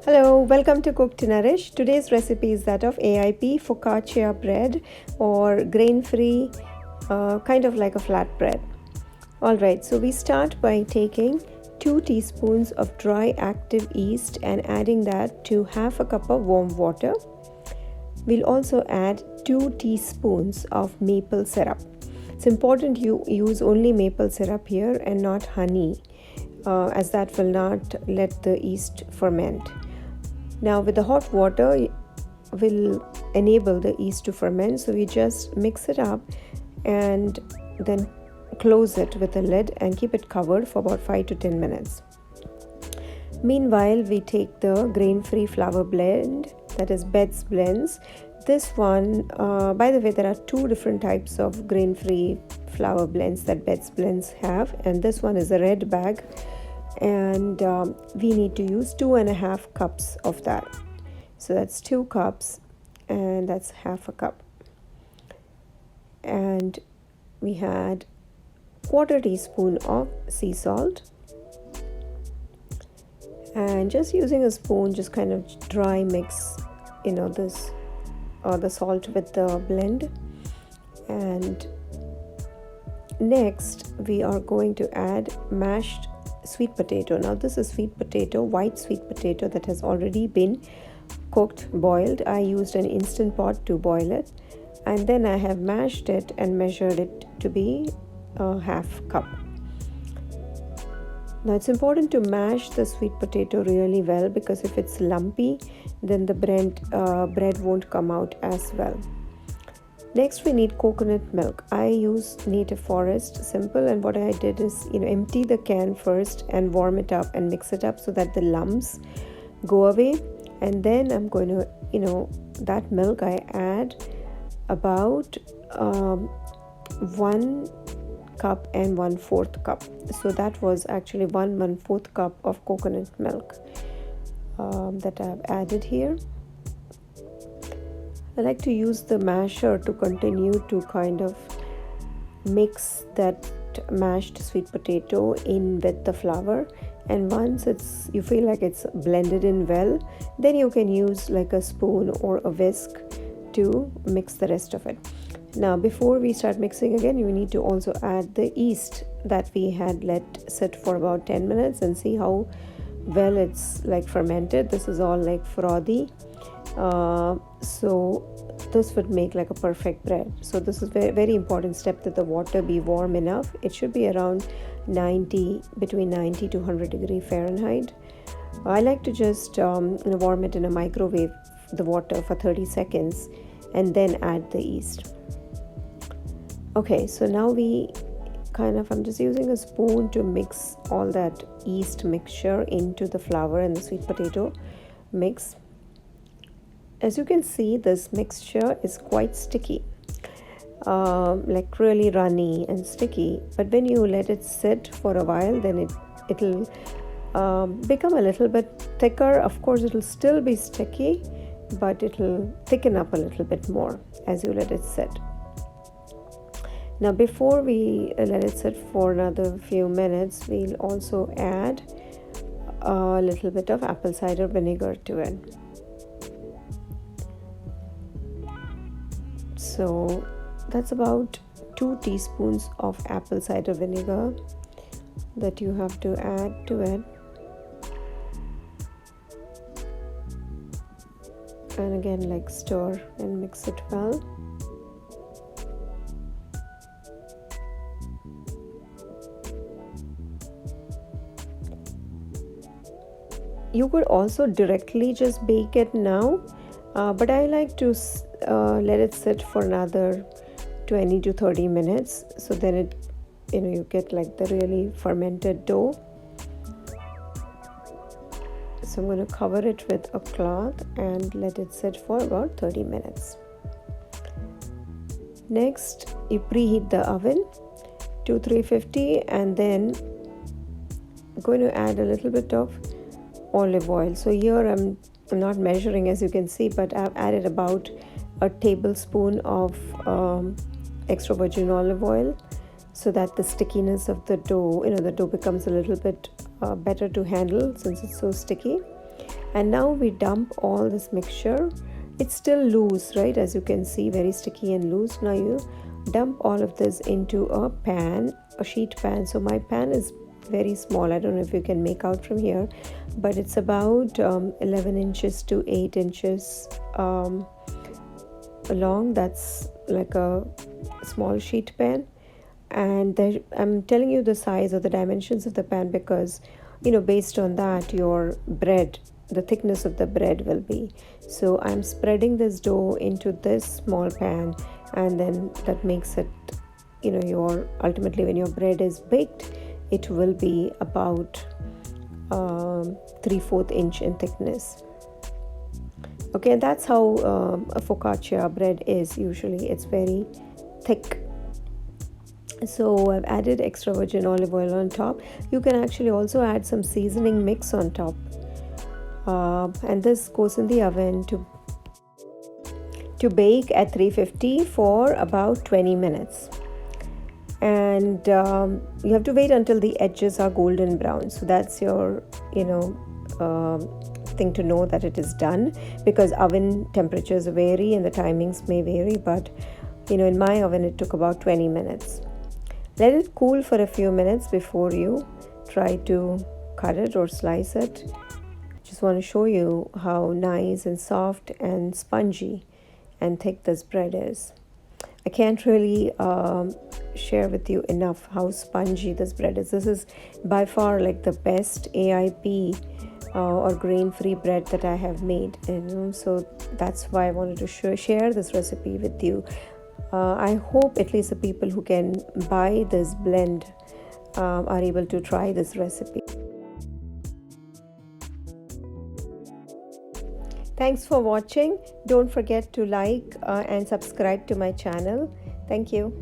Hello, welcome to Cook to Nourish. Today's recipe is that of AIP Focaccia bread or grain-free, kind of like a flatbread. Alright, so we start by taking 2 teaspoons of dry active yeast and adding that to half a cup of warm water. We'll also add 2 teaspoons of maple syrup. It's important you use only maple syrup here and not honey, as that will not let the yeast ferment. Now with the hot water will enable the yeast to ferment, so we just mix it up and then close it with a lid and keep it covered for about 5 to 10 minutes. Meanwhile, we take the grain-free flour blend, that is Beth's Blends. This one, by the way, there are 2 different types of grain-free flour blends that Beth's Blends have, and this one is a red bag, and we need to use 2.5 cups of that. So that's 2 cups and that's half a cup. And we had 1/4 teaspoon of sea salt, and just using a spoon, just kind of dry mix this the salt with the blend. And next we are going to add mashed sweet potato. Now this is sweet potato, white sweet potato that has already been cooked, boiled. I used an instant pot to boil it, and then I have mashed it and measured it to be a half cup. Now it's important to mash the sweet potato really well, because if it's lumpy, then the bread won't come out as well. Next, we need coconut milk. I use Native Forest Simple, and what I did is empty the can first and warm it up and mix it up so that the lumps go away. And then I'm going to that milk I add about 1 cup and 1/4 cup. So that was actually 1/4 cup of coconut milk that I've added here. I like to use the masher to continue to kind of mix that mashed sweet potato in with the flour, and once you feel like it's blended in well, then you can use like a spoon or a whisk to mix the rest of it. Now before we start mixing again, you need to also add the yeast that we had let sit for about 10 minutes and see how well it's like fermented. This is all like frothy. So this would make like a perfect bread. So this is very, very important step, that the water be warm enough. It should be around between 90 to 100 degree Fahrenheit. I like to just warm it in a microwave, the water, for 30 seconds and then add the yeast. Okay, so now I'm just using a spoon to mix all that yeast mixture into the flour and the sweet potato mix. As you can see, this mixture is quite sticky, like really runny and sticky. But when you let it sit for a while, then it'll become a little bit thicker. Of course, it'll still be sticky, but it'll thicken up a little bit more as you let it sit. Now before we let it sit for another few minutes, we'll also add a little bit of apple cider vinegar to it. So that's about 2 teaspoons of apple cider vinegar that you have to add to it. And again, like stir and mix it well. You could also directly just bake it now, but I like to let it sit for another 20 to 30 minutes, so then you get like the really fermented dough. So I'm going to cover it with a cloth and let it sit for about 30 minutes. Next, you preheat the oven to 350, and then I'm going to add a little bit of olive oil. So here I'm not measuring, as you can see, but I've added about a tablespoon of extra virgin olive oil, so that the stickiness of the dough, the dough becomes a little bit better to handle since it's so sticky. And now we dump all this mixture. It's still loose, right? As you can see, very sticky and loose. Now you dump all of this into a pan, a sheet pan. So my pan is very small. I don't know if you can make out from here, but it's about 11 inches to 8 inches long. That's like a small sheet pan. And I'm telling you the size or the dimensions of the pan because, based on that, your bread, the thickness of the bread will be. So I'm spreading this dough into this small pan, and then that makes it, your ultimately when your bread is baked, it will be about 3/4 inch in thickness. Okay, and that's how a focaccia bread is usually. It's very thick. So I've added extra virgin olive oil on top. You can actually also add some seasoning mix on top. And this goes in the oven to bake at 350 for about 20 minutes. And you have to wait until the edges are golden brown. So that's your, thing to know that it is done, because oven temperatures vary and the timings may vary. But, in my oven, it took about 20 minutes. Let it cool for a few minutes before you try to cut it or slice it. Just want to show you how nice and soft and spongy and thick this bread is. I can't really share with you enough how spongy this bread is. This is by far like the best AIP or grain-free bread that I have made. So that's why I wanted to share this recipe with you. I hope at least the people who can buy this blend are able to try this recipe. Thanks for watching. Don't forget to like and subscribe to my channel. Thank you.